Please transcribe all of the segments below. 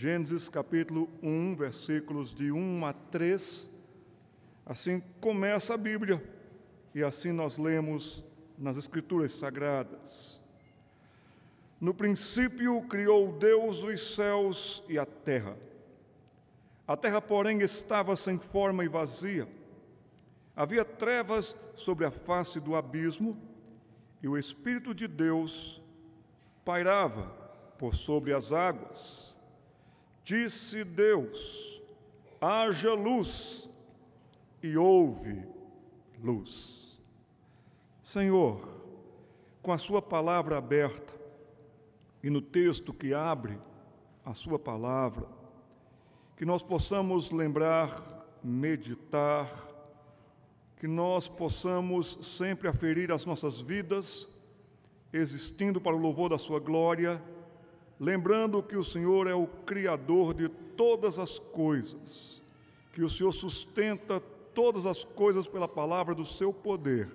Gênesis capítulo 1, versículos de 1 a 3. Assim começa a Bíblia e assim nós lemos nas Escrituras Sagradas. No princípio criou Deus os céus e a terra. A terra, porém, estava sem forma e vazia. Havia trevas sobre a face do abismo e o Espírito de Deus pairava por sobre as águas. Disse Deus: haja luz, e houve luz. Senhor, com a sua palavra aberta e no texto que abre a sua palavra, que nós possamos lembrar, meditar, que nós possamos sempre aferir as nossas vidas, existindo para o louvor da sua glória, lembrando que o Senhor é o Criador de todas as coisas, que o Senhor sustenta todas as coisas pela palavra do seu poder,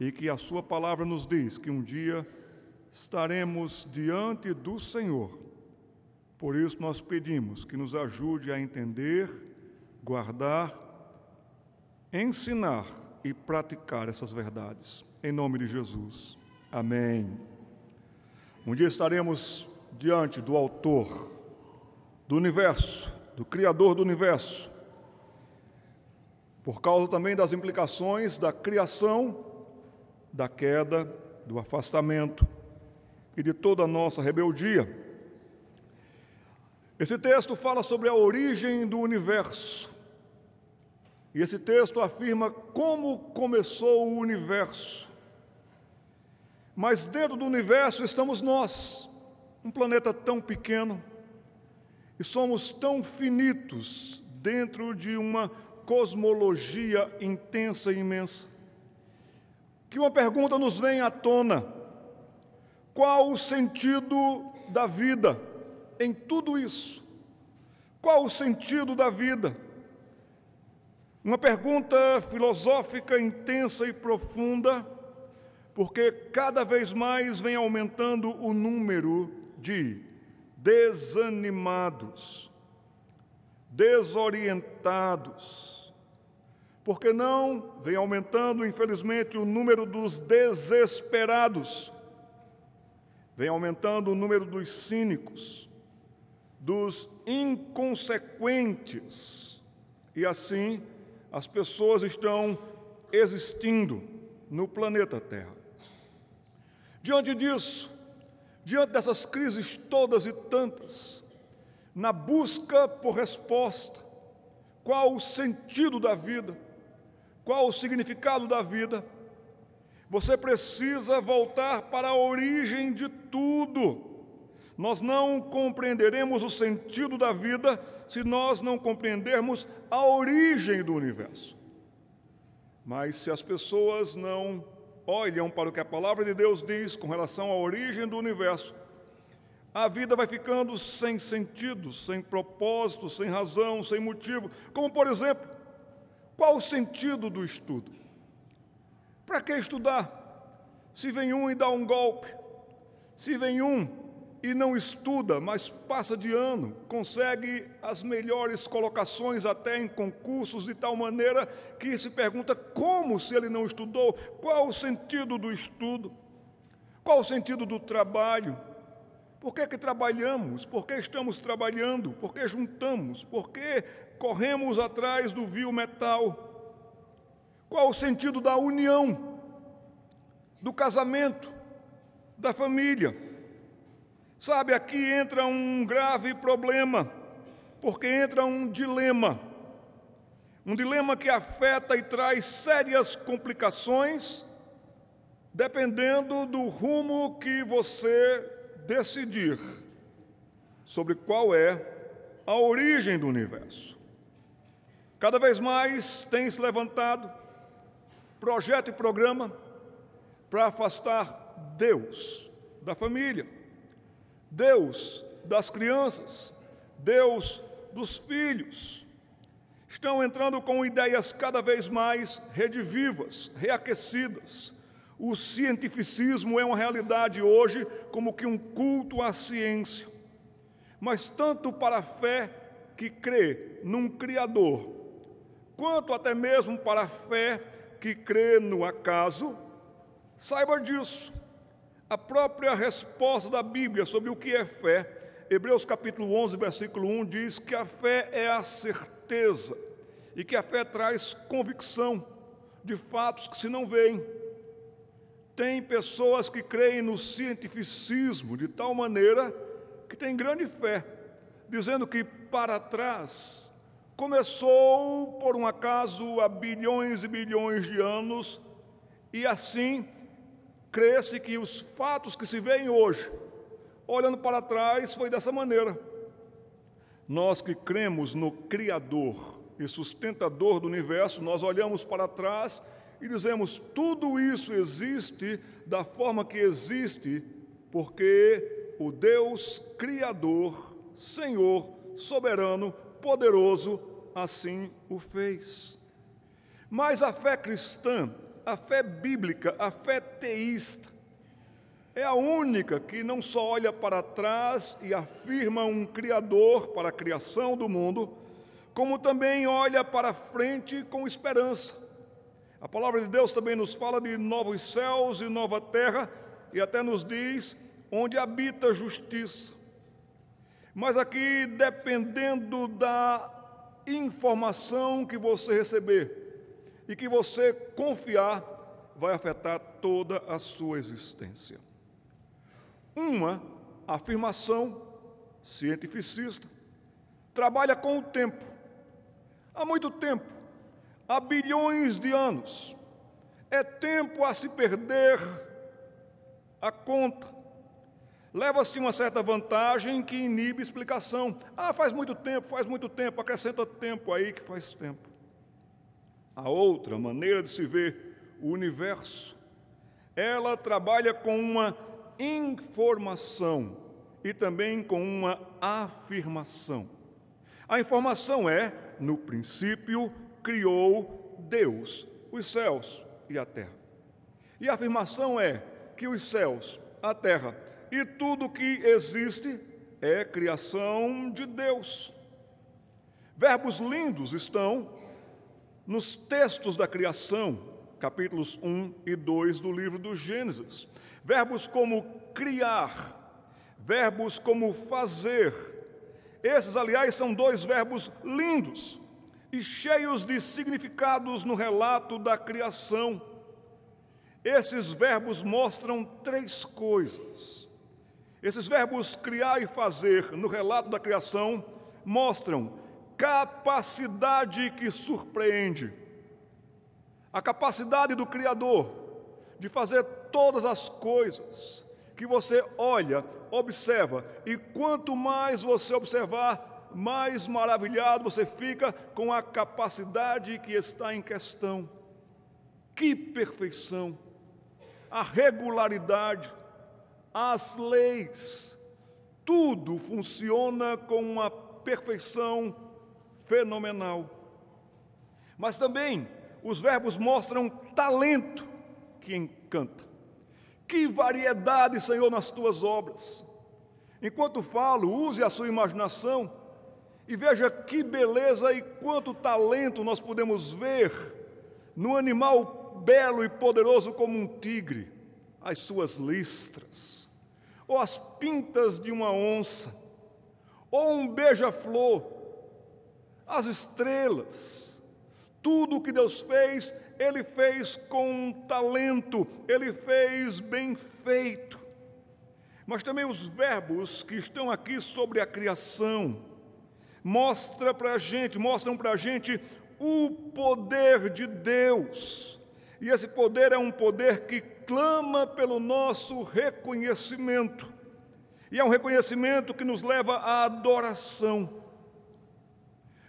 e que a sua palavra nos diz que um dia estaremos diante do Senhor. Por isso nós pedimos que nos ajude a entender, guardar, ensinar e praticar essas verdades. Em nome de Jesus. Amém. Um dia estaremos diante do Autor do universo, do Criador do universo, por causa também das implicações da criação, da queda, do afastamento e de toda a nossa rebeldia. Esse texto fala sobre a origem do universo. E esse texto afirma como começou o universo. Mas dentro do universo estamos nós, um planeta tão pequeno, e somos tão finitos dentro de uma cosmologia intensa e imensa, que uma pergunta nos vem à tona: qual o sentido da vida em tudo isso? Qual o sentido da vida? Uma pergunta filosófica intensa e profunda, porque cada vez mais vem aumentando o número de desanimados, desorientados, porque não vem aumentando, infelizmente, o número dos desesperados, vem aumentando o número dos cínicos, dos inconsequentes, e assim as pessoas estão existindo no planeta Terra. Diante disso, diante dessas crises todas e tantas, na busca por resposta, qual o sentido da vida, qual o significado da vida, você precisa voltar para a origem de tudo. Nós não compreenderemos o sentido da vida se nós não compreendermos a origem do universo. Mas se as pessoas não olham para o que a palavra de Deus diz com relação à origem do universo, a vida vai ficando sem sentido, sem propósito, sem razão, sem motivo. Como, por exemplo, qual o sentido do estudo? Para que estudar? Se vem um e dá um golpe, se vem um e não estuda, mas passa de ano, consegue as melhores colocações até em concursos, de tal maneira que se pergunta como, se ele não estudou. Qual o sentido do estudo? Qual o sentido do trabalho? Por que trabalhamos? Por que estamos trabalhando? Por que juntamos? Por que corremos atrás do vil metal? Qual o sentido da união, do casamento, da família? Sabe, aqui entra um grave problema, porque entra um dilema que afeta e traz sérias complicações, dependendo do rumo que você decidir sobre qual é a origem do universo. Cada vez mais tem se levantado projeto e programa para afastar Deus da família, Deus das crianças, Deus dos filhos. Estão entrando com ideias cada vez mais redivivas, reaquecidas. O cientificismo é uma realidade hoje como que um culto à ciência. mas tanto para a fé que crê num Criador, quanto até mesmo para a fé que crê no acaso, saiba disso. A própria resposta da Bíblia sobre o que é fé, Hebreus capítulo 11, versículo 1, diz que a fé é a certeza e que a fé traz convicção de fatos que se não veem. Tem pessoas que creem no cientificismo de tal maneira que têm grande fé, dizendo que para trás começou por um acaso há bilhões e bilhões de anos, e assim crê-se que os fatos que se veem hoje, olhando para trás, foi dessa maneira. Nós que cremos no Criador e sustentador do universo, nós olhamos para trás e dizemos: tudo isso existe da forma que existe, porque o Deus Criador, Senhor, soberano, poderoso, assim o fez. Mas a fé cristã, a fé bíblica, a fé teísta, é a única que não só olha para trás e afirma um Criador para a criação do mundo, como também olha para frente com esperança. A palavra de Deus também nos fala de novos céus e nova terra, e até nos diz onde habita a justiça. Mas aqui, dependendo da informação que você receber e que você confiar, vai afetar toda a sua existência. Uma afirmação cientificista trabalha com o tempo. Há muito tempo, há bilhões de anos. É tempo a se perder a conta. Leva-se uma certa vantagem que inibe explicação. Faz muito tempo, acrescenta tempo aí que faz tempo. A outra maneira de se ver o universo, ela trabalha com uma informação e também com uma afirmação. A informação é: no princípio criou Deus os céus e a terra. E a afirmação é que os céus, a terra e tudo que existe é criação de Deus. Verbos lindos estão nos textos da criação, capítulos 1 e 2 do livro do Gênesis. Verbos como criar, verbos como fazer. Esses, aliás, são dois verbos lindos e cheios de significados no relato da criação. Esses verbos mostram três coisas. Esses verbos criar e fazer no relato da criação mostram capacidade que surpreende. A capacidade do Criador de fazer todas as coisas que você olha, observa, e quanto mais você observar, mais maravilhado você fica com a capacidade que está em questão. Que perfeição! A regularidade, as leis, tudo funciona com uma perfeição fenomenal. Mas também os verbos mostram talento que encanta. Que variedade, Senhor, nas tuas obras. Enquanto falo, use a sua imaginação e veja que beleza e quanto talento nós podemos ver no animal belo e poderoso como um tigre, as suas listras, ou as pintas de uma onça, ou um beija-flor, as estrelas. Tudo o que Deus fez, Ele fez com talento, Ele fez bem feito. Mas também os verbos que estão aqui sobre a criação mostram para a gente o poder de Deus. E esse poder é um poder que clama pelo nosso reconhecimento. E é um reconhecimento que nos leva à adoração.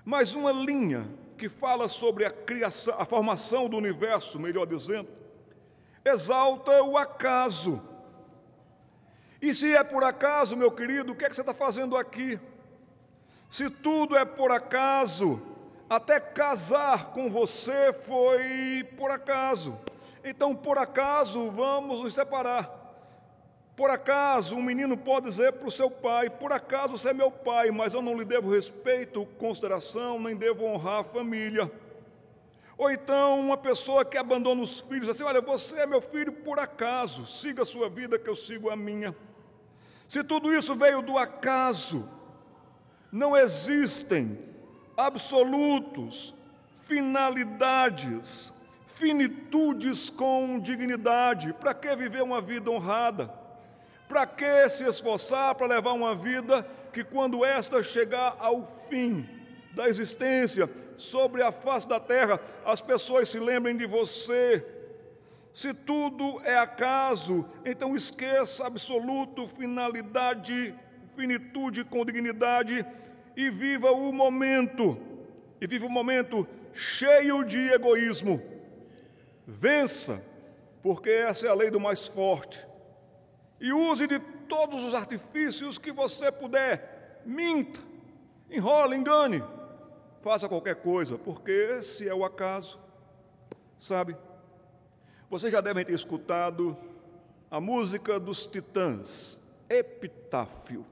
Mas uma linha que fala sobre a criação, a formação do universo, melhor dizendo, exalta o acaso. E se é por acaso, meu querido, o que é que você está fazendo aqui? Se tudo é por acaso, até casar com você foi por acaso. Então, por acaso, vamos nos separar. Por acaso um menino pode dizer para o seu pai: por acaso você é meu pai, mas eu não lhe devo respeito, consideração, nem devo honrar a família. Ou então uma pessoa que abandona os filhos assim: olha, você é meu filho por acaso, siga a sua vida que eu sigo a minha. Se tudo isso veio do acaso, não existem absolutos, finalidades, finitudes com dignidade. Para que viver uma vida honrada? Para que se esforçar para levar uma vida que, quando esta chegar ao fim da existência sobre a face da terra, as pessoas se lembrem de você? Se tudo é acaso, então esqueça absoluto, finalidade, finitude com dignidade e viva o momento. E viva o momento cheio de egoísmo. Vença, porque essa é a lei do mais forte. E use de todos os artifícios que você puder. Minta, enrola, engane. Faça qualquer coisa, porque se é o acaso, sabe? Vocês já devem ter escutado a música dos Titãs, Epitáfio.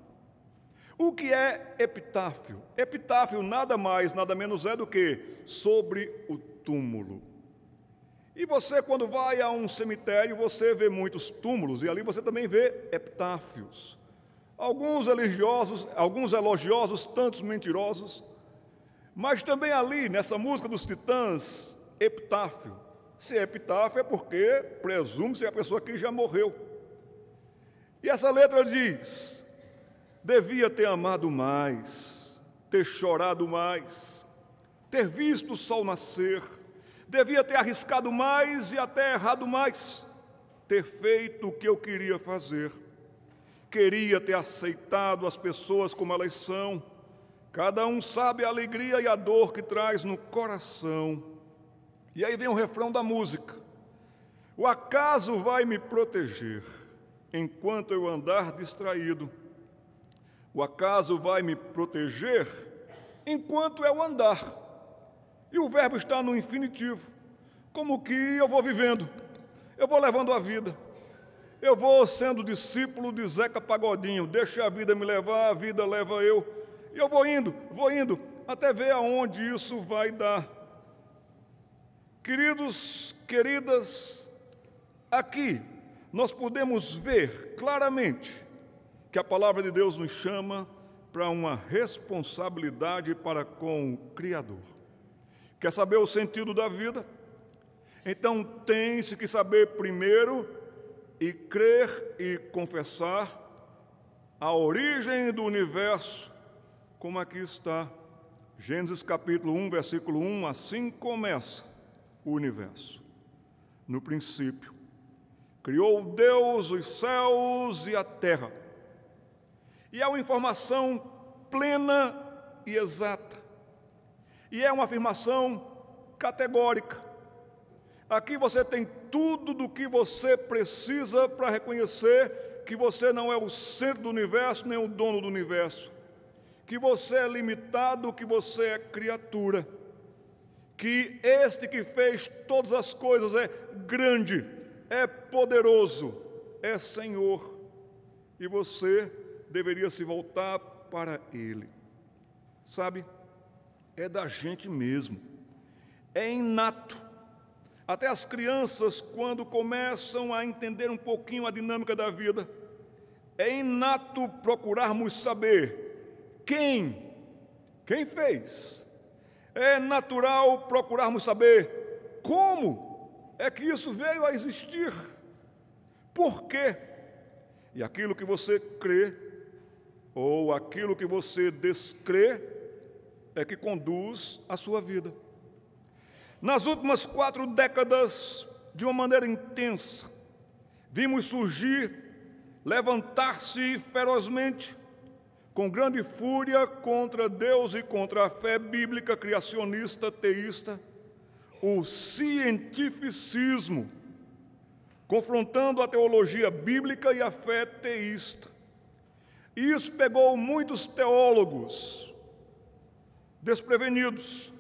O que é epitáfio? Epitáfio nada mais, nada menos é do que sobre o túmulo. E você, quando vai a um cemitério, você vê muitos túmulos, e ali você também vê epitáfios. Alguns elogiosos, tantos mentirosos, mas também ali, nessa música dos Titãs, epitáfio. Se é epitáfio é porque presume-se que a pessoa aqui já morreu. E essa letra diz: devia ter amado mais, ter chorado mais, ter visto o sol nascer, devia ter arriscado mais e até errado mais, ter feito o que eu queria fazer. Queria ter aceitado as pessoas como elas são. Cada um sabe a alegria e a dor que traz no coração. E aí vem o refrão da música: o acaso vai me proteger enquanto eu andar distraído. O acaso vai me proteger enquanto eu andar. E o verbo está no infinitivo, como que eu vou vivendo, eu vou levando a vida. Eu vou sendo discípulo de Zeca Pagodinho: deixa a vida me levar, a vida leva eu. E eu vou indo, até ver aonde isso vai dar. Queridos, queridas, aqui nós podemos ver claramente que a palavra de Deus nos chama para uma responsabilidade para com o Criador. Quer saber o sentido da vida? Então tem-se que saber primeiro e crer e confessar a origem do universo, como aqui está. Gênesis capítulo 1, versículo 1, assim começa o universo. No princípio, criou Deus os céus e a terra. E é uma informação plena e exata. E é uma afirmação categórica. Aqui você tem tudo do que você precisa para reconhecer que você não é o centro do universo, nem o dono do universo. Que você é limitado, que você é criatura. Que este que fez todas as coisas é grande, é poderoso, é Senhor. E você deveria se voltar para Ele. Sabe, é da gente mesmo, é inato. Até as crianças, quando começam a entender um pouquinho a dinâmica da vida, é inato procurarmos saber quem fez. É natural procurarmos saber como é que isso veio a existir, por quê. E aquilo que você crê, ou aquilo que você descrê, é que conduz a sua vida. Nas últimas 4 décadas, de uma maneira intensa, vimos surgir, levantar-se ferozmente, com grande fúria contra Deus e contra a fé bíblica criacionista teísta, o cientificismo, confrontando a teologia bíblica e a fé teísta. E isso pegou muitos teólogos desprevenidos,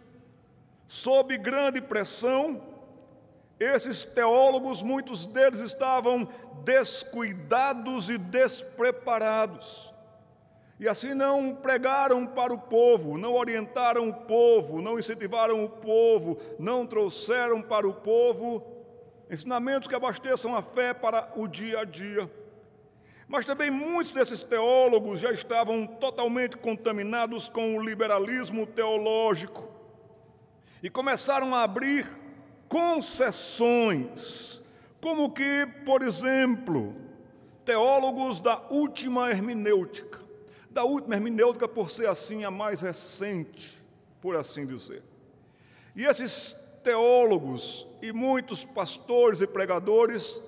sob grande pressão, esses teólogos, muitos deles estavam descuidados e despreparados. E assim não pregaram para o povo, não orientaram o povo, não incentivaram o povo, não trouxeram para o povo ensinamentos que abasteçam a fé para o dia a dia. Mas também muitos desses teólogos já estavam totalmente contaminados com o liberalismo teológico e começaram a abrir concessões, como que, por exemplo, teólogos da última hermenêutica por ser assim a mais recente, por assim dizer. E esses teólogos e muitos pastores e pregadores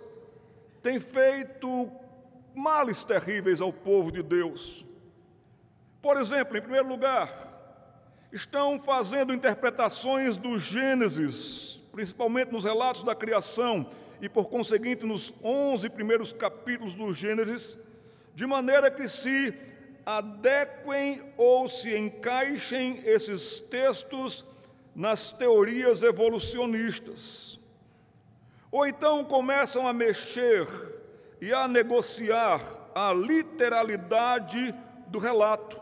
têm feito males terríveis ao povo de Deus. Por exemplo, em primeiro lugar, estão fazendo interpretações do Gênesis, principalmente nos relatos da criação e, por conseguinte, nos 11 primeiros capítulos do Gênesis, de maneira que se adequem ou se encaixem esses textos nas teorias evolucionistas. Ou então começam a mexer e a negociar a literalidade do relato.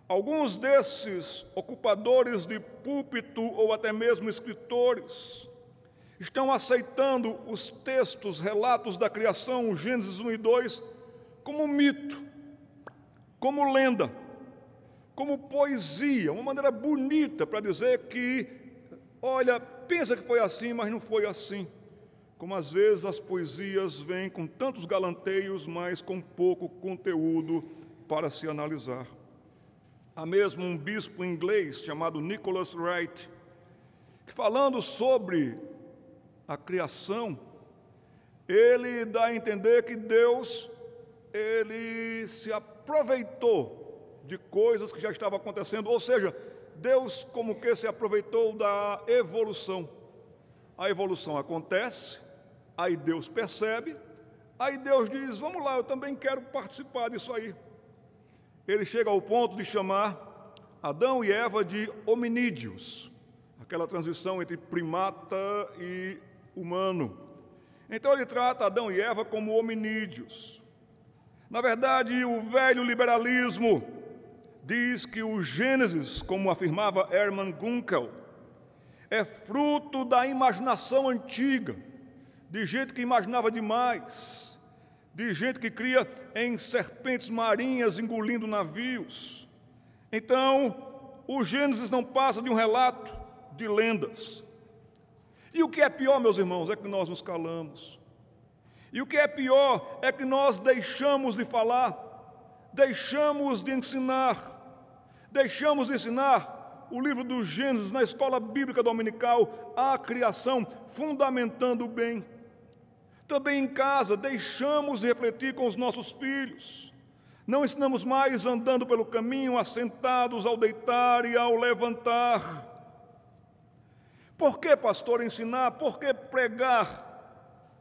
Alguns desses ocupadores de púlpito ou até mesmo escritores estão aceitando os textos, relatos da criação, Gênesis 1 e 2, como mito, como lenda, como poesia, uma maneira bonita para dizer que, olha, pensa que foi assim, mas não foi assim. Como às vezes as poesias vêm com tantos galanteios, mas com pouco conteúdo para se analisar. Há mesmo um bispo inglês chamado Nicholas Wright, que falando sobre a criação, ele dá a entender que Deus, ele se aproveitou de coisas que já estavam acontecendo, ou seja, Deus como que se aproveitou da evolução. A evolução acontece, aí Deus percebe, aí Deus diz, vamos lá, eu também quero participar disso aí. Ele chega ao ponto de chamar Adão e Eva de hominídeos, aquela transição entre primata e humano. Então ele trata Adão e Eva como hominídeos. Na verdade, o velho liberalismo diz que o Gênesis, como afirmava Hermann Gunkel, é fruto da imaginação antiga, de gente que imaginava demais, de gente que cria em serpentes marinhas engolindo navios. Então, o Gênesis não passa de um relato de lendas. E o que é pior, meus irmãos, é que nós nos calamos. E o que é pior é que nós deixamos de falar, deixamos de ensinar o livro do Gênesis na escola bíblica dominical, a criação, fundamentando o bem. Também em casa, deixamos de refletir com os nossos filhos. Não ensinamos mais andando pelo caminho, assentados ao deitar e ao levantar. Por que, pastor, ensinar? Por que pregar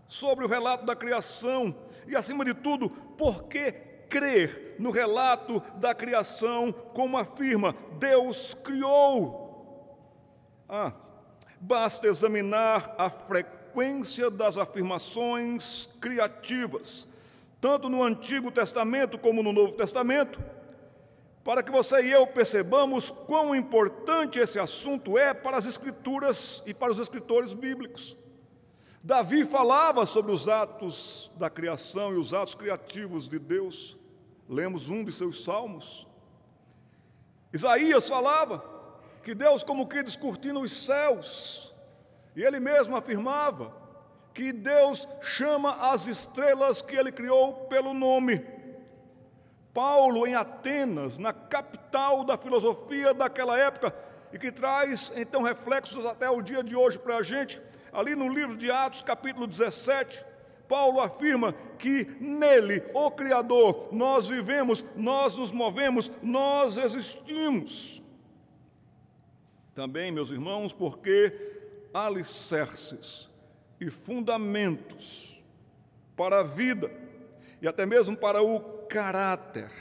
sobre o relato da criação? E, acima de tudo, por que crer no relato da criação, como afirma, Deus criou? Basta examinar a frequência das afirmações criativas, tanto no Antigo Testamento como no Novo Testamento, para que você e eu percebamos quão importante esse assunto é para as Escrituras e para os escritores bíblicos. Davi falava sobre os atos da criação e os atos criativos de Deus. Lemos um de seus salmos. Isaías falava que Deus como que descortina os céus. E ele mesmo afirmava que Deus chama as estrelas que ele criou pelo nome. Paulo, em Atenas, na capital da filosofia daquela época, e que traz então reflexos até o dia de hoje para a gente, ali no livro de Atos, capítulo 17, Paulo afirma que nele, o Criador, nós vivemos, nós nos movemos, nós existimos. Também, meus irmãos, porque alicerces e fundamentos para a vida e até mesmo para o caráter,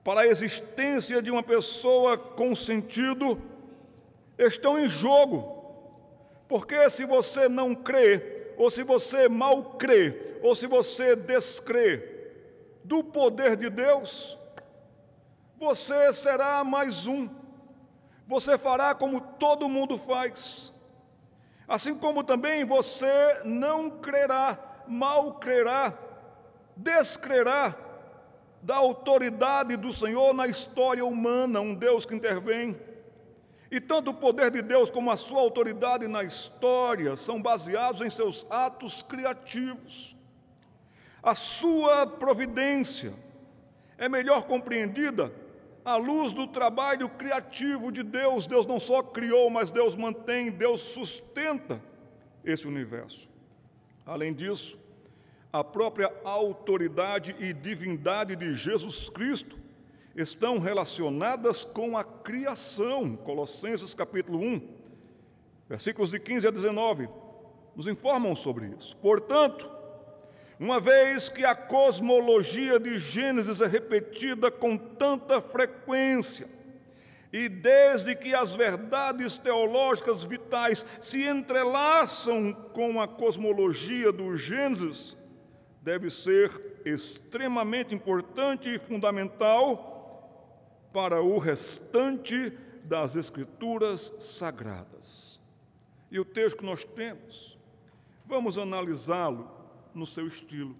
para a existência de uma pessoa com sentido, estão em jogo. Porque se você não crê, ou se você mal crê, ou se você descrê do poder de Deus, você será mais um. Você fará como todo mundo faz. Assim como também você não crerá, mal crerá, descrerá da autoridade do Senhor na história humana, um Deus que intervém. E tanto o poder de Deus como a sua autoridade na história são baseados em seus atos criativos. A sua providência é melhor compreendida à luz do trabalho criativo de Deus. Deus não só criou, mas Deus mantém, Deus sustenta esse universo. Além disso, a própria autoridade e divindade de Jesus Cristo estão relacionadas com a criação. Colossenses capítulo 1, versículos de 15 a 19, nos informam sobre isso. Portanto, uma vez que a cosmologia de Gênesis é repetida com tanta frequência, e desde que as verdades teológicas vitais se entrelaçam com a cosmologia do Gênesis, deve ser extremamente importante e fundamental para o restante das Escrituras Sagradas. E o texto que nós temos, vamos analisá-lo no seu estilo.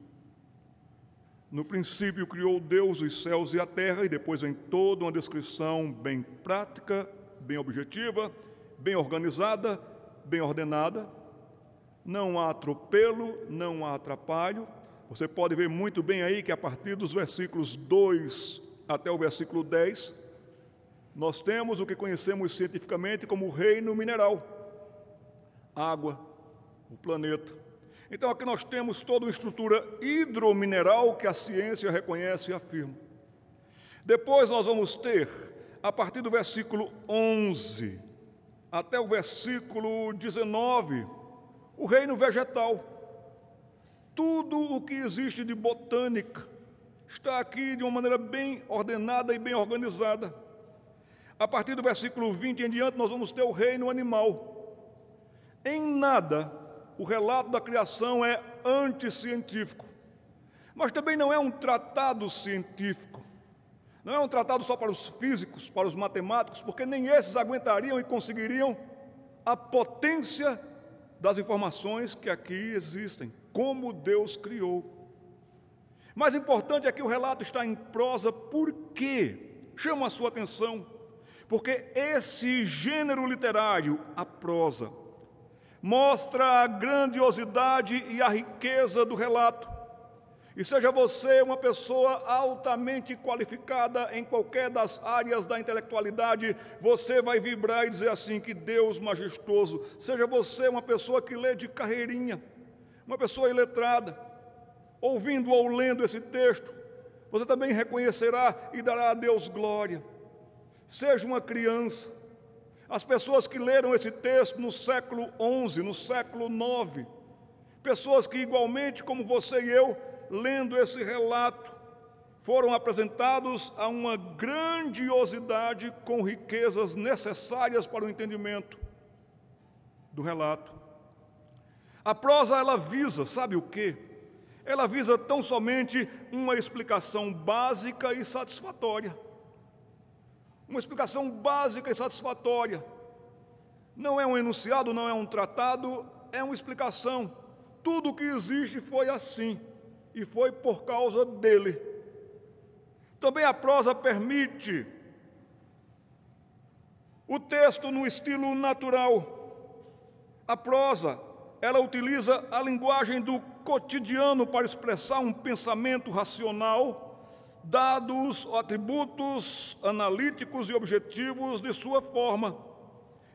No princípio criou Deus os céus e a terra, e depois vem toda uma descrição bem prática, bem objetiva, bem organizada, bem ordenada. Não há atropelo, não há atrapalho. Você pode ver muito bem aí que a partir dos versículos 2 até o versículo 10, nós temos o que conhecemos cientificamente como o reino mineral, água, o planeta. Então aqui nós temos toda uma estrutura hidromineral que a ciência reconhece e afirma. Depois nós vamos ter, a partir do versículo 11 até o versículo 19, o reino vegetal. Tudo o que existe de botânica está aqui de uma maneira bem ordenada e bem organizada. A partir do versículo 20 em diante, nós vamos ter o reino animal. Em nada, o relato da criação é anticientífico, mas também não é um tratado científico. Não é um tratado só para os físicos, para os matemáticos, porque nem esses aguentariam e conseguiriam a potência das informações que aqui existem, como Deus criou. Mais importante é que o relato está em prosa. Por quê? Chama a sua atenção, porque esse gênero literário, a prosa, mostra a grandiosidade e a riqueza do relato. E seja você uma pessoa altamente qualificada em qualquer das áreas da intelectualidade, você vai vibrar e dizer assim, que Deus majestoso. Seja você uma pessoa que lê de carreirinha, uma pessoa iletrada, ouvindo ou lendo esse texto, você também reconhecerá e dará a Deus glória. Seja uma criança. As pessoas que leram esse texto no século XI, no século IX, pessoas que igualmente como você e eu, lendo esse relato, foram apresentados a uma grandiosidade com riquezas necessárias para o entendimento do relato. A prosa, ela visa, sabe o quê? Ela visa tão somente uma explicação básica e satisfatória. Uma explicação básica e satisfatória. Não é um enunciado, não é um tratado, é uma explicação. Tudo o que existe foi assim, e foi por causa dele. Também a prosa permite o texto no estilo natural. A prosa, ela utiliza a linguagem do cotidiano para expressar um pensamento racional, dados atributos analíticos e objetivos de sua forma.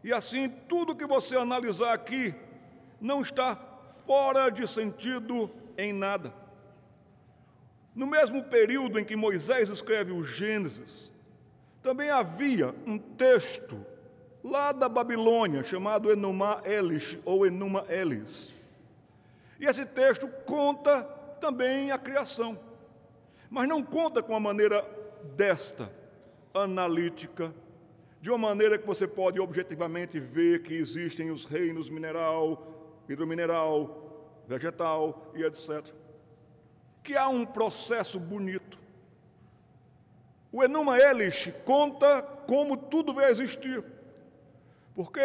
E assim, tudo que você analisar aqui não está fora de sentido em nada. No mesmo período em que Moisés escreve o Gênesis, também havia um texto lá da Babilônia, chamado Enuma Elish, ou Enuma Elis. E esse texto conta também a criação, mas não conta com a maneira desta, analítica, de uma maneira que você pode objetivamente ver que existem os reinos mineral, hidromineral, vegetal e etc. Que há um processo bonito. O Enuma Elish conta como tudo veio a existir, porque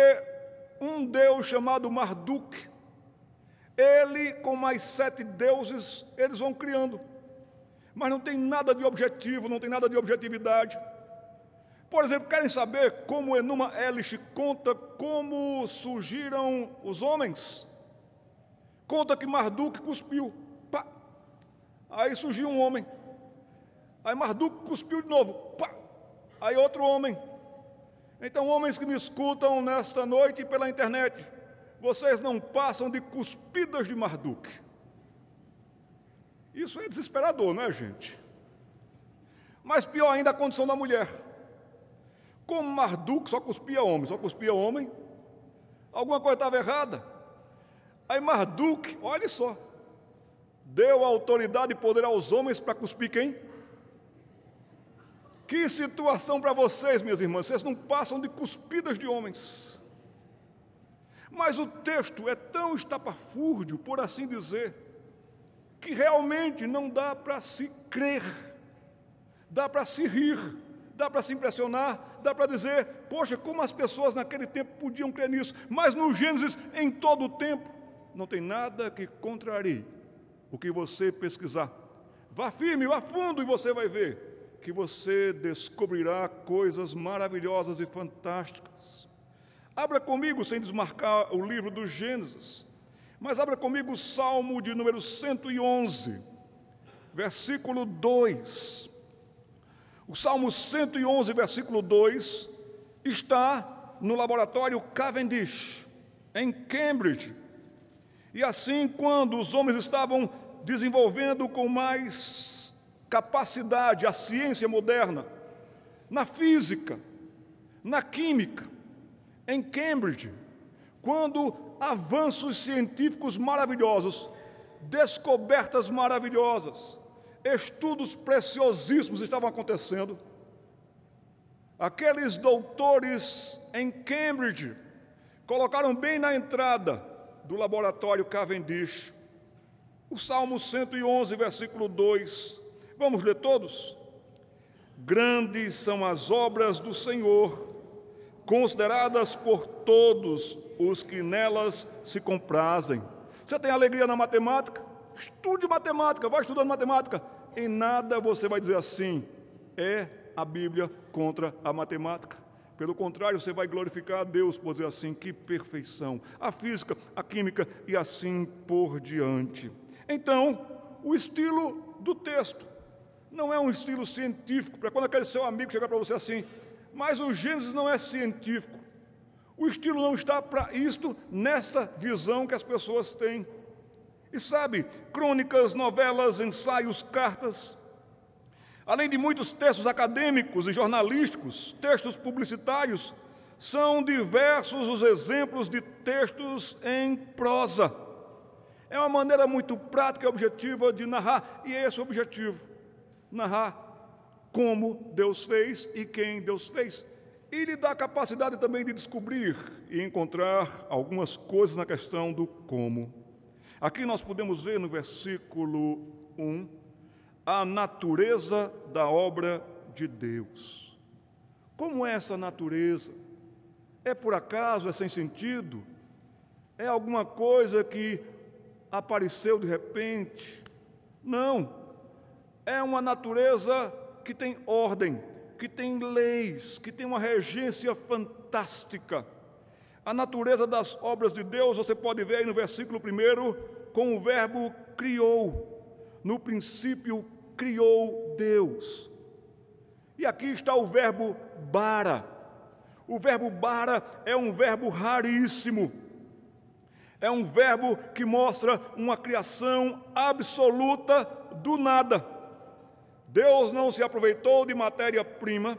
um deus chamado Marduk, ele com mais 7 deuses, eles vão criando, mas não tem nada de objetivo, não tem nada de objetividade. Por exemplo, querem saber como o Enuma Elish conta como surgiram os homens? Conta que Marduk cuspiu, pá, aí surgiu um homem. Aí Marduk cuspiu de novo, pá, aí outro homem. Então, homens que me escutam nesta noite pela internet, vocês não passam de cuspidas de Marduk. Isso é desesperador, não é, gente? Mas pior ainda a condição da mulher. Como Marduk só cuspia homem, alguma coisa estava errada. Aí Marduk, olha só, deu autoridade e poder aos homens para cuspir quem? Que situação para vocês, minhas irmãs, vocês não passam de cuspidas de homens. Mas o texto é tão estapafúrdio, por assim dizer, que realmente não dá para se crer, dá para se rir, dá para se impressionar, dá para dizer, poxa, como as pessoas naquele tempo podiam crer nisso, mas no Gênesis, em todo o tempo, não tem nada que contrarie o que você pesquisar. Vá firme, vá fundo e você vai ver que você descobrirá coisas maravilhosas e fantásticas. Abra comigo, sem desmarcar o livro do Gênesis, mas abra comigo o Salmo de número 111, versículo 2. O Salmo 111, versículo 2, está no laboratório Cavendish, em Cambridge. E assim, quando os homens estavam desenvolvendo com mais capacidade a ciência moderna, na física, na química, em Cambridge, quando avanços científicos maravilhosos, descobertas maravilhosas, estudos preciosíssimos estavam acontecendo, aqueles doutores em Cambridge colocaram bem na entrada do laboratório Cavendish o Salmo 111, versículo 2. Vamos ler todos? Grandes são as obras do Senhor, consideradas por todos os que nelas se comprazem. Você tem alegria na matemática? Estude matemática, vai estudando matemática. Em nada você vai dizer assim, é a Bíblia contra a matemática. Pelo contrário, você vai glorificar a Deus por dizer assim, que perfeição. A física, a química e assim por diante. Então, o estilo do texto não é um estilo científico, para quando aquele seu amigo chegar para você assim, mas o Gênesis não é científico. O estilo não está para isto, nessa visão que as pessoas têm. E sabe, crônicas, novelas, ensaios, cartas, além de muitos textos acadêmicos e jornalísticos, textos publicitários, são diversos os exemplos de textos em prosa. É uma maneira muito prática e objetiva de narrar, e é esse o objetivo, narrar como Deus fez e quem Deus fez. E lhe dá a capacidade também de descobrir e encontrar algumas coisas na questão do como. Aqui nós podemos ver no versículo 1, a natureza da obra de Deus. Como é essa natureza? É por acaso? É sem sentido? É alguma coisa que apareceu de repente? Não. É uma natureza que tem ordem, que tem leis, que tem uma regência fantástica. A natureza das obras de Deus, você pode ver aí no versículo 1, com o verbo criou. No princípio, criou Deus. E aqui está o verbo bara. O verbo bara é um verbo raríssimo. É um verbo que mostra uma criação absoluta do nada. Deus não se aproveitou de matéria-prima.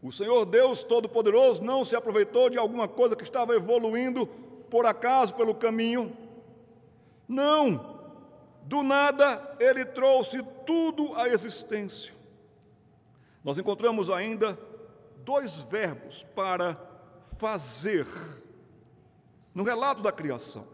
O Senhor Deus Todo-Poderoso não se aproveitou de alguma coisa que estava evoluindo por acaso pelo caminho. Não, do nada Ele trouxe tudo à existência. Nós encontramos ainda dois verbos para fazer no relato da criação.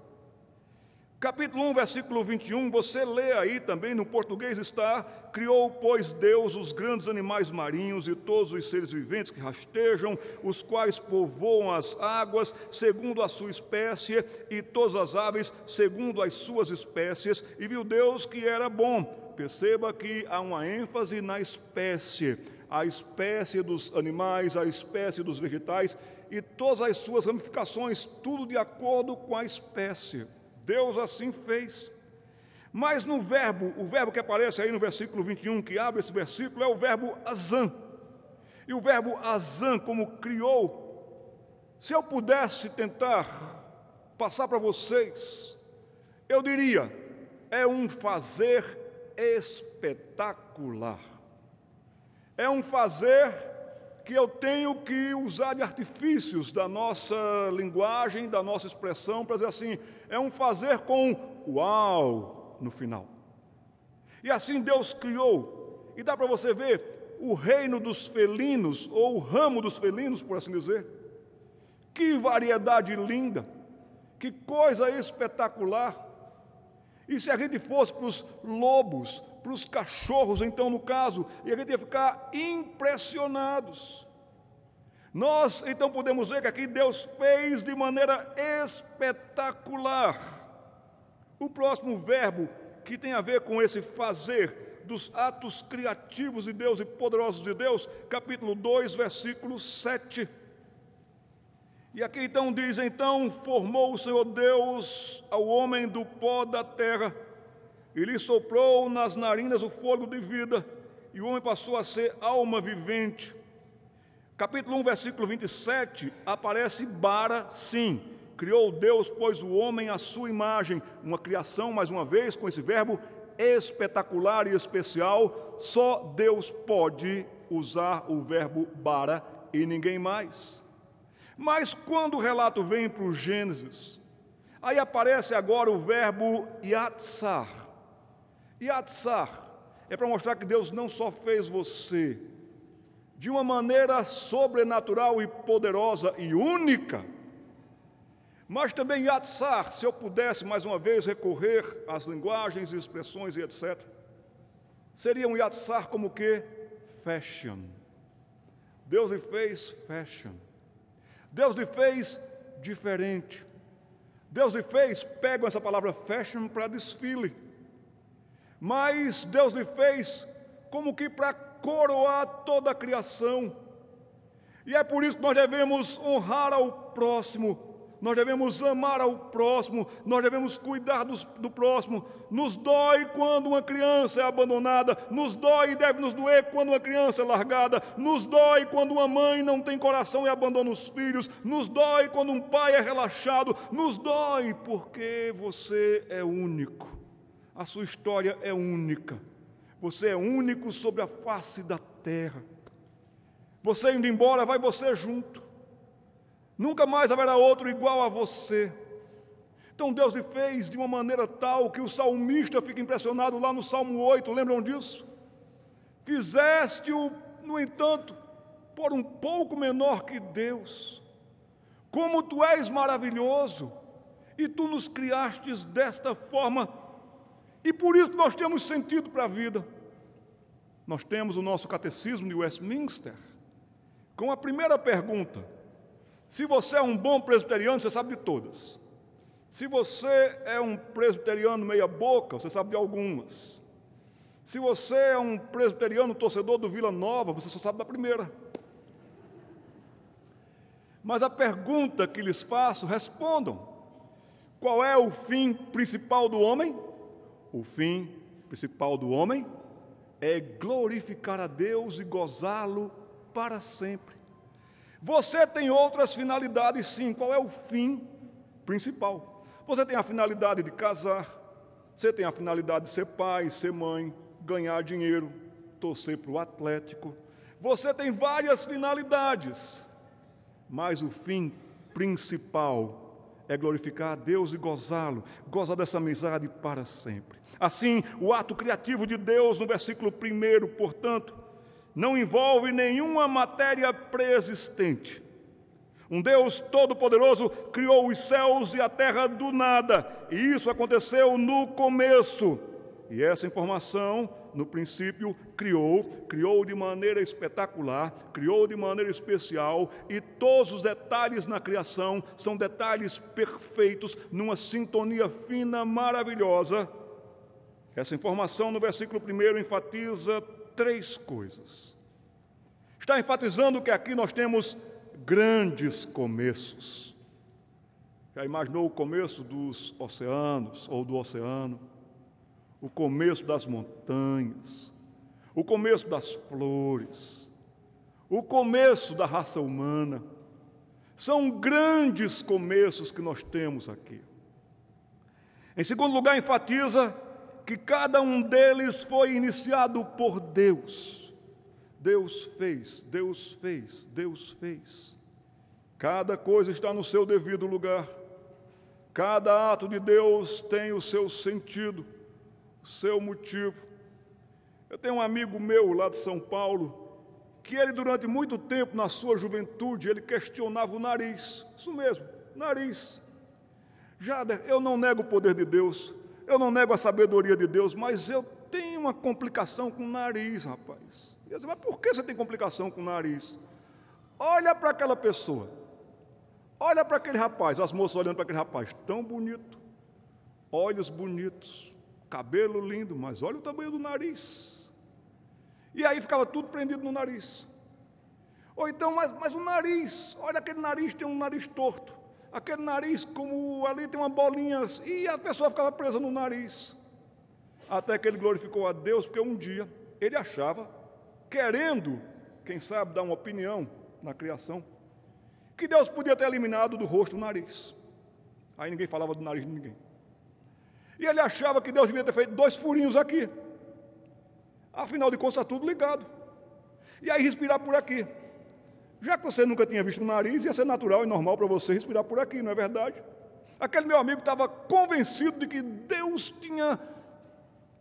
Capítulo 1, versículo 21, você lê aí também, no português está: criou, pois, Deus os grandes animais marinhos e todos os seres viventes que rastejam, os quais povoam as águas, segundo a sua espécie, e todas as aves, segundo as suas espécies, e viu Deus que era bom. Perceba que há uma ênfase na espécie, a espécie dos animais, a espécie dos vegetais, e todas as suas ramificações, tudo de acordo com a espécie. Deus assim fez. Mas no verbo, o verbo que aparece aí no versículo 21, que abre esse versículo, é o verbo azan. E o verbo azan, como criou, se eu pudesse tentar passar para vocês, eu diria, é um fazer espetacular. É um fazer que eu tenho que usar de artifícios da nossa linguagem, da nossa expressão, para dizer assim, é um fazer com uau no final. E assim Deus criou, e dá para você ver o reino dos felinos, ou o ramo dos felinos, por assim dizer. Que variedade linda, que coisa espetacular. E se a gente fosse para os lobos, para os cachorros, então, no caso, e a gente ia ficar impressionados. Nós, então, podemos ver que aqui Deus fez de maneira espetacular. O próximo verbo, que tem a ver com esse fazer dos atos criativos de Deus e poderosos de Deus, capítulo 2, versículo 7. E aqui então diz, então formou o Senhor Deus ao homem do pó da terra, e lhe soprou nas narinas o fôlego de vida, e o homem passou a ser alma vivente. Capítulo 1, versículo 27, aparece bara, sim. Criou Deus, pois, o homem à sua imagem. Uma criação, mais uma vez, com esse verbo espetacular e especial. Só Deus pode usar o verbo bara e ninguém mais. Mas quando o relato vem para o Gênesis, aí aparece agora o verbo yatsar. Yatsar é para mostrar que Deus não só fez você de uma maneira sobrenatural e poderosa e única, mas também yatsar, se eu pudesse mais uma vez recorrer às linguagens e expressões e etc., seria um yatsar como que fashion. Deus lhe fez fashion. Deus lhe fez diferente. Deus lhe fez, pegam essa palavra fashion para desfile, mas Deus lhe fez como que para coroar toda a criação. E é por isso que nós devemos honrar ao próximo, nós devemos amar ao próximo, nós devemos cuidar do próximo. Nos dói quando uma criança é abandonada, nos dói e deve nos doer quando uma criança é largada, nos dói quando uma mãe não tem coração e abandona os filhos, nos dói quando um pai é relaxado, nos dói porque você é único, a sua história é única, você é único sobre a face da terra. Você indo embora, vai você junto. Nunca mais haverá outro igual a você. Então Deus lhe fez de uma maneira tal que o salmista fica impressionado lá no Salmo 8, lembram disso? Fizeste-o, no entanto, por um pouco menor que Deus. Como tu és maravilhoso, e tu nos criastes desta forma, e por isso nós temos sentido para a vida. Nós temos o nosso catecismo de Westminster, com a primeira pergunta: se você é um bom presbiteriano, você sabe de todas. Se você é um presbiteriano meia boca, você sabe de algumas. Se você é um presbiteriano torcedor do Vila Nova, você só sabe da primeira. Mas a pergunta que lhes faço, respondam: qual é o fim principal do homem? O fim principal do homem é glorificar a Deus e gozá-lo para sempre. Você tem outras finalidades, sim. Qual é o fim principal? Você tem a finalidade de casar, você tem a finalidade de ser pai, ser mãe, ganhar dinheiro, torcer para o Atlético. Você tem várias finalidades, mas o fim principal é glorificar a Deus e gozá-lo, gozar dessa amizade para sempre. Assim, o ato criativo de Deus, no versículo 1, portanto, não envolve nenhuma matéria pré-existente. Um Deus todo-poderoso criou os céus e a terra do nada, e isso aconteceu no começo. E essa informação, no princípio, criou de maneira espetacular, criou de maneira especial, e todos os detalhes na criação são detalhes perfeitos, numa sintonia fina, maravilhosa. Essa informação, no versículo 1, enfatiza 3 coisas. Está enfatizando que aqui nós temos grandes começos. Já imaginou o começo dos oceanos ou do oceano? O começo das montanhas, o começo das flores, o começo da raça humana. São grandes começos que nós temos aqui. Em segundo lugar, enfatiza que cada um deles foi iniciado por Deus. Deus fez, Deus fez, Deus fez. Cada coisa está no seu devido lugar. Cada ato de Deus tem o seu sentido, o seu motivo. Eu tenho um amigo meu lá de São Paulo, que ele durante muito tempo, na sua juventude, ele questionava o nariz. Isso mesmo, nariz. Jader, eu não nego o poder de Deus, eu não nego a sabedoria de Deus, mas eu tenho uma complicação com o nariz, rapaz. Eu disse, mas por que você tem complicação com o nariz? Olha para aquela pessoa, olha para aquele rapaz, as moças olhando para aquele rapaz, tão bonito, olhos bonitos, cabelo lindo, mas olha o tamanho do nariz. E aí ficava tudo prendido no nariz. Ou então, mas o nariz, olha aquele nariz, tem um nariz torto. Aquele nariz, como ali tem uma bolinha, e a pessoa ficava presa no nariz. Até que ele glorificou a Deus, porque um dia ele achava, querendo, quem sabe, dar uma opinião na criação, que Deus podia ter eliminado do rosto o nariz. Aí ninguém falava do nariz de ninguém. E ele achava que Deus devia ter feito 2 furinhos aqui. Afinal de contas, está tudo ligado. E aí respirar por aqui. Já que você nunca tinha visto o nariz, ia ser natural e normal para você respirar por aqui, não é verdade? Aquele meu amigo estava convencido de que Deus tinha,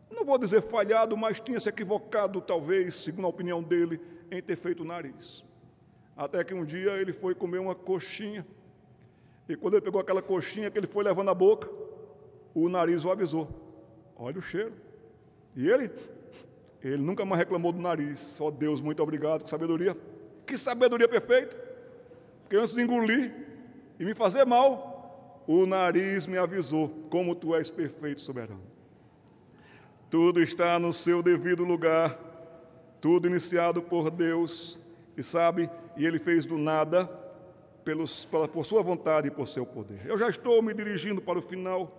não vou dizer falhado, mas tinha se equivocado, talvez, segundo a opinião dele, em ter feito o nariz. Até que um dia ele foi comer uma coxinha. E quando ele pegou aquela coxinha que ele foi levando à boca, o nariz o avisou. Olha o cheiro. E ele nunca mais reclamou do nariz. Só Deus, muito obrigado, com sabedoria. Que sabedoria perfeita. Porque antes de engolir e me fazer mal, o nariz me avisou, como tu és perfeito, soberano. Tudo está no seu devido lugar, tudo iniciado por Deus, e sabe, e Ele fez do nada, por sua vontade e por seu poder. Eu já estou me dirigindo para o final,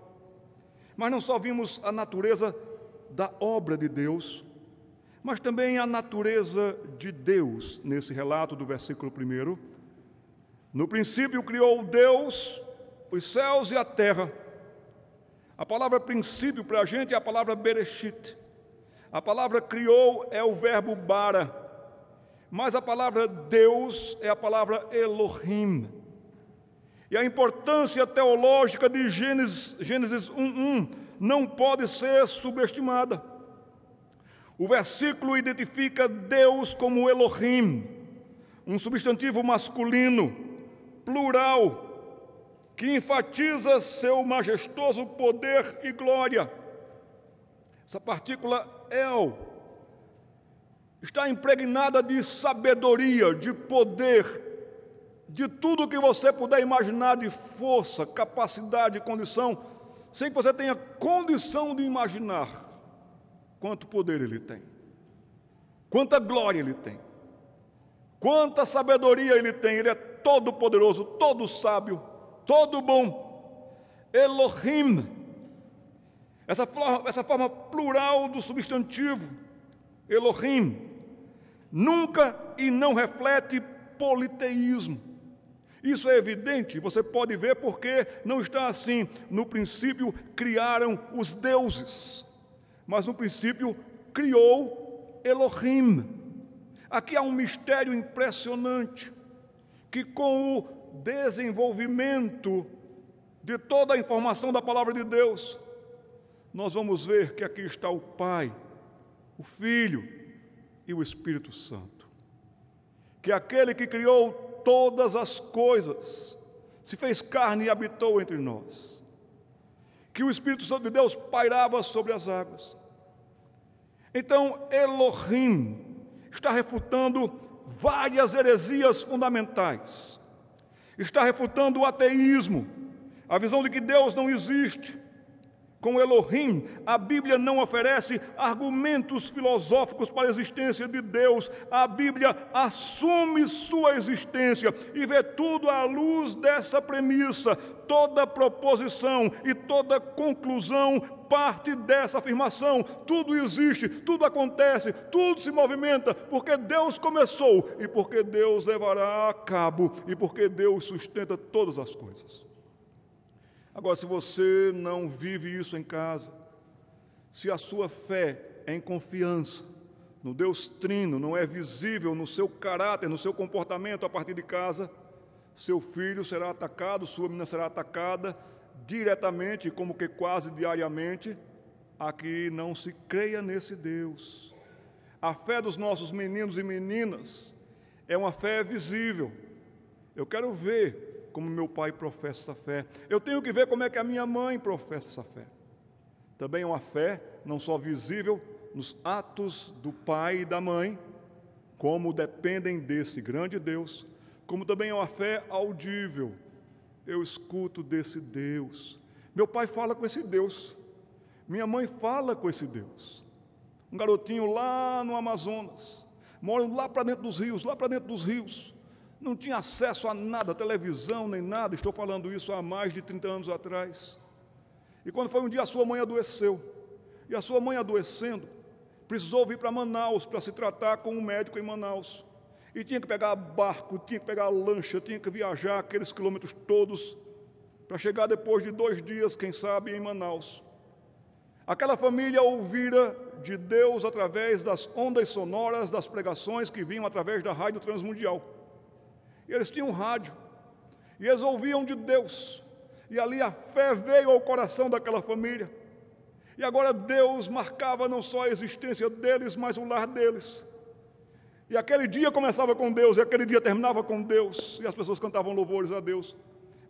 mas não só vimos a natureza da obra de Deus, mas também a natureza de Deus, nesse relato do versículo 1. No princípio criou Deus os céus e a terra. A palavra princípio para a gente é a palavra bereshit. A palavra criou é o verbo bara, mas a palavra Deus é a palavra Elohim. E a importância teológica de Gênesis 1:1 não pode ser subestimada. O versículo identifica Deus como Elohim, um substantivo masculino, plural, que enfatiza seu majestoso poder e glória. Essa partícula El está impregnada de sabedoria, de poder, de tudo que você puder imaginar, de força, capacidade, condição, sem que você tenha condição de imaginar quanto poder Ele tem, quanta glória Ele tem, quanta sabedoria Ele tem. Ele é todo poderoso, todo sábio, todo bom. Elohim, essa forma plural do substantivo Elohim, nunca e não reflete politeísmo. Isso é evidente, você pode ver porque não está assim. No princípio criaram os deuses, mas no princípio criou Elohim. Aqui há um mistério impressionante, que com o desenvolvimento de toda a informação da palavra de Deus, nós vamos ver que aqui está o Pai, o Filho e o Espírito Santo. Que aquele que criou todas as coisas se fez carne e habitou entre nós. Que o Espírito Santo de Deus pairava sobre as águas. Então, Elohim está refutando várias heresias fundamentais. Está refutando o ateísmo, a visão de que Deus não existe. Com Elohim, a Bíblia não oferece argumentos filosóficos para a existência de Deus. A Bíblia assume sua existência e vê tudo à luz dessa premissa. Toda proposição e toda conclusão parte dessa afirmação. Tudo existe, tudo acontece, tudo se movimenta, porque Deus começou e porque Deus levará a cabo e porque Deus sustenta todas as coisas. Agora, se você não vive isso em casa, se a sua fé é em confiança no Deus Trino, não é visível no seu caráter, no seu comportamento a partir de casa, seu filho será atacado, sua menina será atacada diretamente, como que quase diariamente, a que não se creia nesse Deus. A fé dos nossos meninos e meninas é uma fé visível. Eu quero ver como meu pai professa essa fé. Eu tenho que ver como é que a minha mãe professa essa fé. Também é uma fé não só visível nos atos do pai e da mãe, como dependem desse grande Deus, como também é uma fé audível. Eu escuto desse Deus. Meu pai fala com esse Deus. Minha mãe fala com esse Deus. Um garotinho lá no Amazonas, mora lá para dentro dos rios, não tinha acesso a nada, televisão nem nada, estou falando isso há mais de 30 anos atrás. E quando foi um dia a sua mãe adoeceu, e a sua mãe adoecendo, precisou vir para Manaus para se tratar com um médico em Manaus. E tinha que pegar barco, tinha que pegar lancha, tinha que viajar aqueles quilômetros todos, para chegar depois de 2 dias, quem sabe, em Manaus. Aquela família ouvira de Deus através das ondas sonoras das pregações que vinham através da rádio transmundial. E eles tinham um rádio, e eles ouviam de Deus, e ali a fé veio ao coração daquela família, e agora Deus marcava não só a existência deles, mas o lar deles, e aquele dia começava com Deus, e aquele dia terminava com Deus, e as pessoas cantavam louvores a Deus,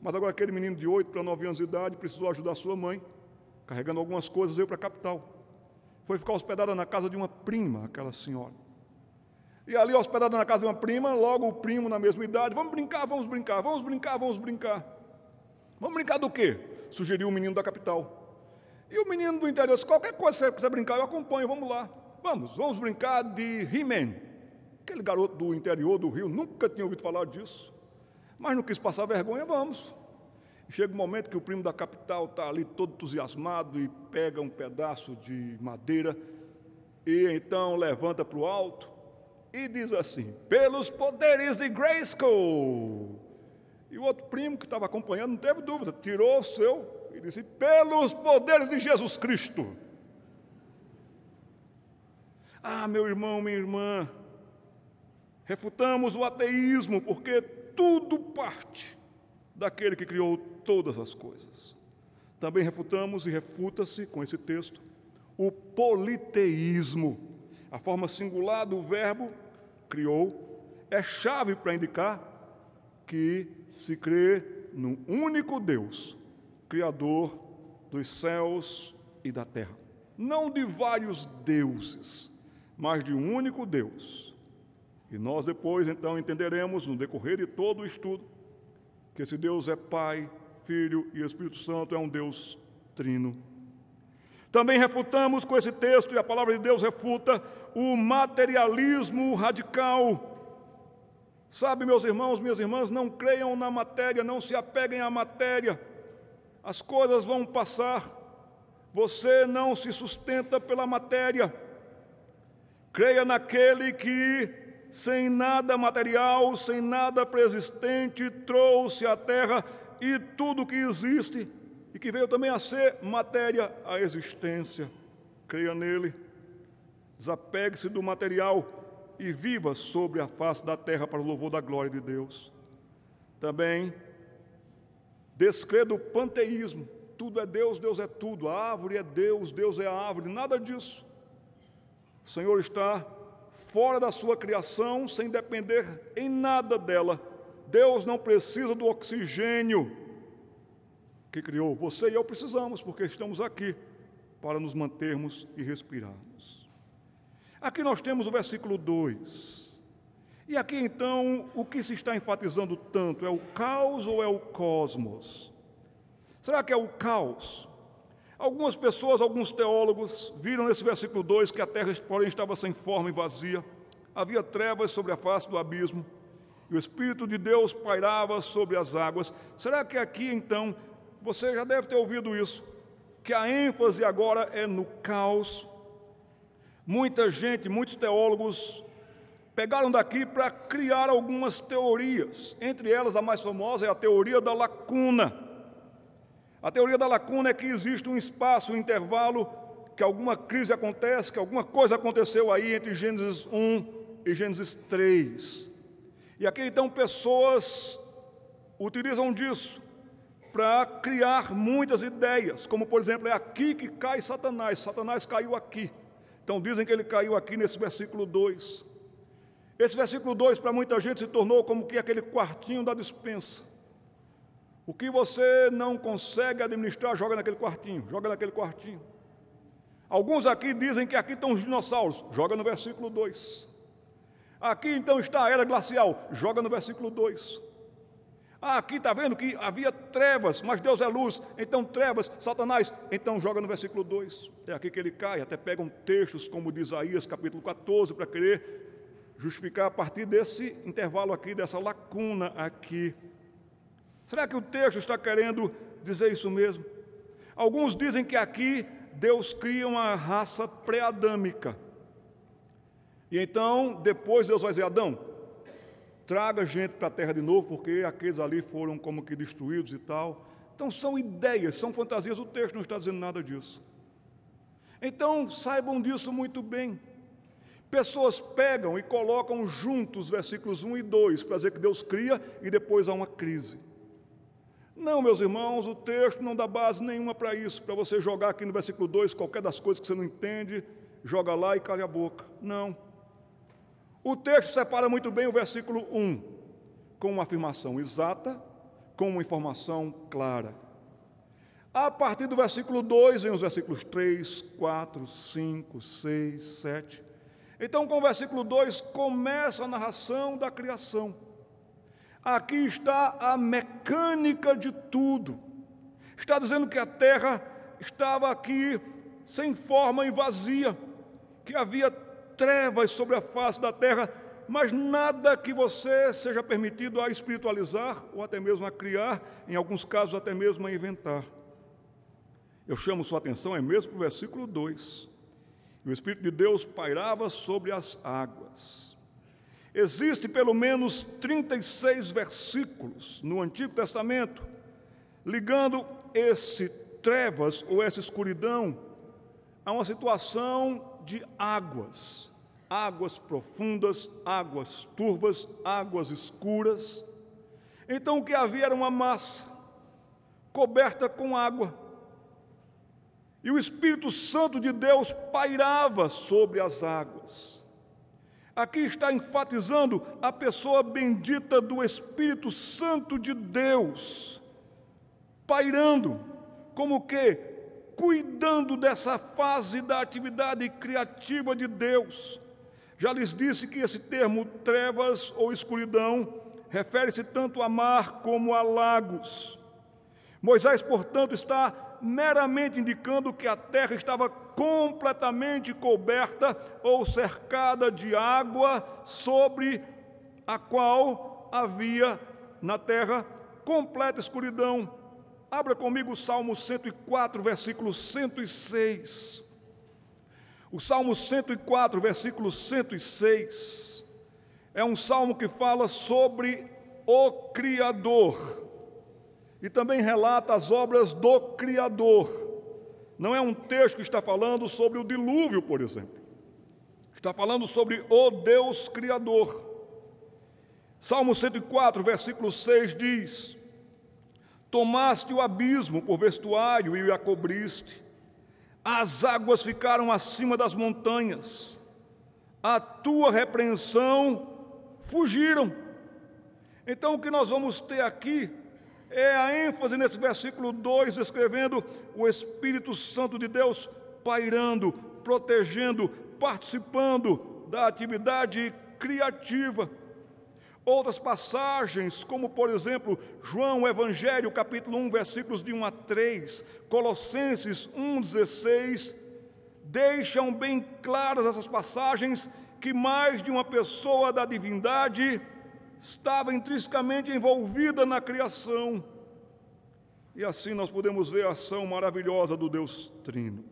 mas agora aquele menino de 8 para 9 anos de idade precisou ajudar sua mãe, carregando algumas coisas, veio para a capital, foi ficar hospedada na casa de uma prima, aquela senhora. E ali, hospedado na casa de uma prima, logo o primo na mesma idade, vamos brincar. Vamos brincar do quê? Sugeriu o menino da capital. E o menino do interior disse, qualquer coisa que você quiser brincar, eu acompanho, vamos lá. Vamos brincar de He-Man. Aquele garoto do interior do Rio nunca tinha ouvido falar disso, mas não quis passar vergonha, vamos. E chega um momento que o primo da capital está ali todo entusiasmado e pega um pedaço de madeira e então levanta para o alto, e diz assim, pelos poderes de Grayskull. E o outro primo que estava acompanhando não teve dúvida, tirou o seu e disse, pelos poderes de Jesus Cristo. Ah, meu irmão, minha irmã, refutamos o ateísmo, porque tudo parte daquele que criou todas as coisas. Também refutamos e refuta-se com esse texto o politeísmo. A forma singular do verbo criou é chave para indicar que se crê num único Deus, Criador dos céus e da terra. Não de vários deuses, mas de um único Deus. E nós depois, então, entenderemos, no decorrer de todo o estudo, que esse Deus é Pai, Filho e Espírito Santo, é um Deus trino. Também refutamos com esse texto, e a palavra de Deus refuta, o materialismo radical. Sabe, meus irmãos, minhas irmãs, não creiam na matéria, não se apeguem à matéria. As coisas vão passar. Você não se sustenta pela matéria. Creia naquele que, sem nada material, sem nada preexistente, trouxe à terra e tudo que existe, e que veio também a ser matéria, a existência. Creia nele, desapegue-se do material e viva sobre a face da terra para o louvor da glória de Deus. Também descrê do panteísmo, tudo é Deus, Deus é tudo, a árvore é Deus, Deus é a árvore, nada disso. O Senhor está fora da sua criação, sem depender em nada dela. Deus não precisa do oxigênio que criou. Você e eu precisamos, porque estamos aqui para nos mantermos e respirarmos. Aqui nós temos o versículo 2. E aqui então, o que se está enfatizando tanto? É o caos ou é o cosmos? Será que é o caos? Algumas pessoas, alguns teólogos, viram nesse versículo 2 que a terra, porém, estava sem forma e vazia. Havia trevas sobre a face do abismo, e o Espírito de Deus pairava sobre as águas. Será que aqui, então, você já deve ter ouvido isso, que a ênfase agora é no caos? Muita gente, muitos teólogos, pegaram daqui para criar algumas teorias. Entre elas, a mais famosa é a teoria da lacuna. A teoria da lacuna é que existe um espaço, um intervalo, que alguma crise acontece, que alguma coisa aconteceu aí entre Gênesis 1 e Gênesis 3. E aqui então pessoas utilizam disso para criar muitas ideias, como por exemplo, é aqui que cai Satanás. Satanás caiu aqui. Então dizem que ele caiu aqui nesse versículo 2. Esse versículo 2 para muita gente se tornou como que aquele quartinho da despensa. O que você não consegue administrar, joga naquele quartinho, joga naquele quartinho. Alguns aqui dizem que aqui estão os dinossauros, joga no versículo 2. Aqui então está a era glacial, joga no versículo 2. Aqui está vendo que havia trevas, mas Deus é luz, então trevas, Satanás, então joga no versículo 2. É aqui que ele cai, até pegam textos como de Isaías capítulo 14 para querer justificar a partir desse intervalo aqui, dessa lacuna aqui. Será que o texto está querendo dizer isso mesmo? Alguns dizem que aqui Deus cria uma raça pré-adâmica. E então, depois Deus vai dizer, Adão, traga gente para a terra de novo, porque aqueles ali foram como que destruídos e tal. Então são ideias, são fantasias, o texto não está dizendo nada disso. Então saibam disso muito bem. Pessoas pegam e colocam juntos os versículos 1 e 2, para dizer que Deus cria e depois há uma crise. Não, meus irmãos, o texto não dá base nenhuma para isso, para você jogar aqui no versículo 2, qualquer das coisas que você não entende, joga lá e cala a boca. Não. O texto separa muito bem o versículo 1, com uma afirmação exata, com uma informação clara. A partir do versículo 2, vem os versículos 3, 4, 5, 6, 7. Então, com o versículo 2, começa a narração da criação. Aqui está a mecânica de tudo. Está dizendo que a terra estava aqui sem forma e vazia, que havia trevas sobre a face da terra, mas nada que você seja permitido a espiritualizar ou até mesmo a criar, em alguns casos até mesmo a inventar. Eu chamo sua atenção, é mesmo para o versículo 2. E o Espírito de Deus pairava sobre as águas. Existem pelo menos 36 versículos no Antigo Testamento ligando esse trevas ou essa escuridão a uma situação de águas, águas profundas, águas turvas, águas escuras. Então o que havia era uma massa coberta com água. E o Espírito Santo de Deus pairava sobre as águas. Aqui está enfatizando a pessoa bendita do Espírito Santo de Deus, pairando, como que cuidando dessa fase da atividade criativa de Deus. Já lhes disse que esse termo trevas ou escuridão refere-se tanto a mar como a lagos. Moisés, portanto, está meramente indicando que a terra estava completamente coberta ou cercada de água, sobre a qual havia na terra completa escuridão. Abra comigo o Salmo 104, versículo 106. O Salmo 104, versículo 106, é um salmo que fala sobre o Criador. E também relata as obras do Criador. Não é um texto que está falando sobre o dilúvio, por exemplo. Está falando sobre o Deus Criador. Salmo 104, versículo 6 diz: Tomaste o abismo por vestuário e o acobriste. As águas ficaram acima das montanhas. à tua repreensão fugiram. Então, o que nós vamos ter aqui é a ênfase nesse versículo 2, descrevendo o Espírito Santo de Deus pairando, protegendo, participando da atividade criativa. Outras passagens, como por exemplo, João Evangelho, capítulo 1, versículos de 1 a 3, Colossenses 1,16, deixam bem claras essas passagens que mais de uma pessoa da divindade estava intrinsecamente envolvida na criação. E assim nós podemos ver a ação maravilhosa do Deus Trino.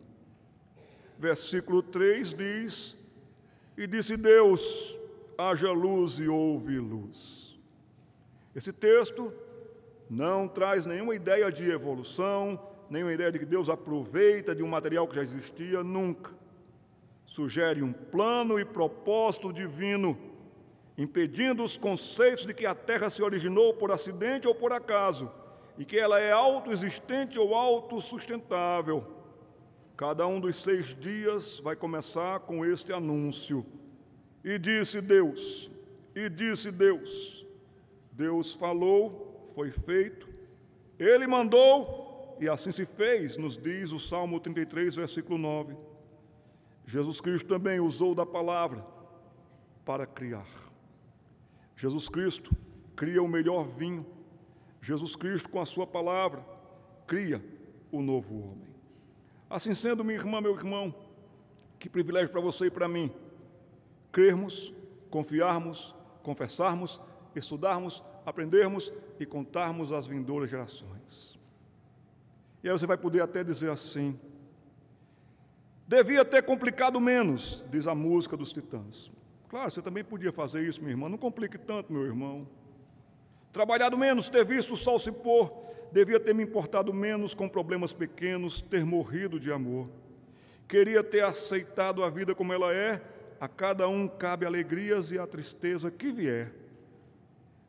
Versículo 3 diz: e disse Deus, haja luz e houve luz. Esse texto não traz nenhuma ideia de evolução, nenhuma ideia de que Deus aproveita de um material que já existia, nunca. Sugere um plano e propósito divino, impedindo os conceitos de que a Terra se originou por acidente ou por acaso, e que ela é autoexistente ou autossustentável. Cada um dos 6 dias vai começar com este anúncio. E disse Deus, Deus falou, foi feito, Ele mandou, e assim se fez, nos diz o Salmo 33, versículo 9. Jesus Cristo também usou da palavra para criar. Jesus Cristo cria o melhor vinho. Jesus Cristo, com a sua palavra, cria o novo homem. Assim sendo, minha irmã, meu irmão, que privilégio para você e para mim, crermos, confiarmos, confessarmos, estudarmos, aprendermos e contarmos às vindouras gerações. E aí você vai poder até dizer assim: devia ter complicado menos, diz a música dos Titãs. Claro, você também podia fazer isso, minha irmã, não complique tanto, meu irmão. Trabalhado menos, ter visto o sol se pôr, devia ter me importado menos com problemas pequenos, ter morrido de amor. Queria ter aceitado a vida como ela é, a cada um cabe alegrias e a tristeza que vier.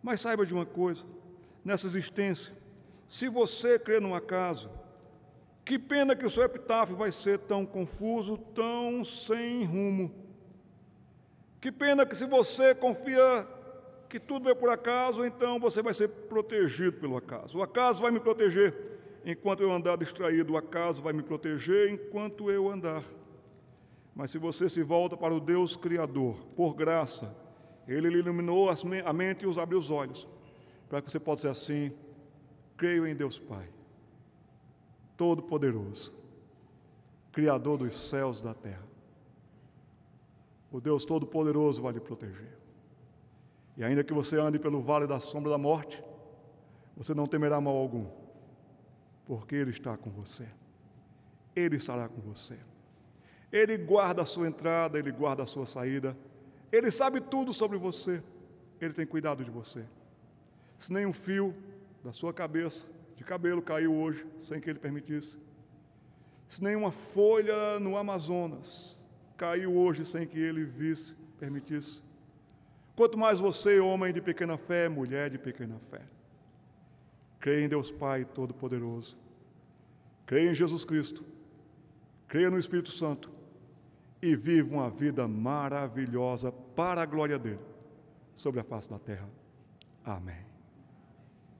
Mas saiba de uma coisa, nessa existência, se você crê num acaso, que pena que o seu epitáfio vai ser tão confuso, tão sem rumo. Que pena que se você confia que tudo é por acaso, então você vai ser protegido pelo acaso. O acaso vai me proteger enquanto eu andar distraído, o acaso vai me proteger enquanto eu andar. Mas se você se volta para o Deus Criador, por graça, Ele lhe iluminou a mente e os abriu os olhos, para que você possa ser assim: creio em Deus Pai, Todo-Poderoso, Criador dos céus e da terra. O Deus Todo-Poderoso vai lhe proteger. E ainda que você ande pelo vale da sombra da morte, você não temerá mal algum, porque Ele está com você. Ele estará com você. Ele guarda a sua entrada, Ele guarda a sua saída. Ele sabe tudo sobre você. Ele tem cuidado de você. Se nem um fio da sua cabeça, de cabelo, caiu hoje, sem que Ele permitisse. Se nenhuma folha no Amazonas caiu hoje, sem que Ele visse, permitisse. Quanto mais você, homem de pequena fé, mulher de pequena fé. Creia em Deus Pai Todo-Poderoso. Creia em Jesus Cristo. Creia no Espírito Santo. E viva uma vida maravilhosa para a glória dEle, sobre a face da terra. Amém.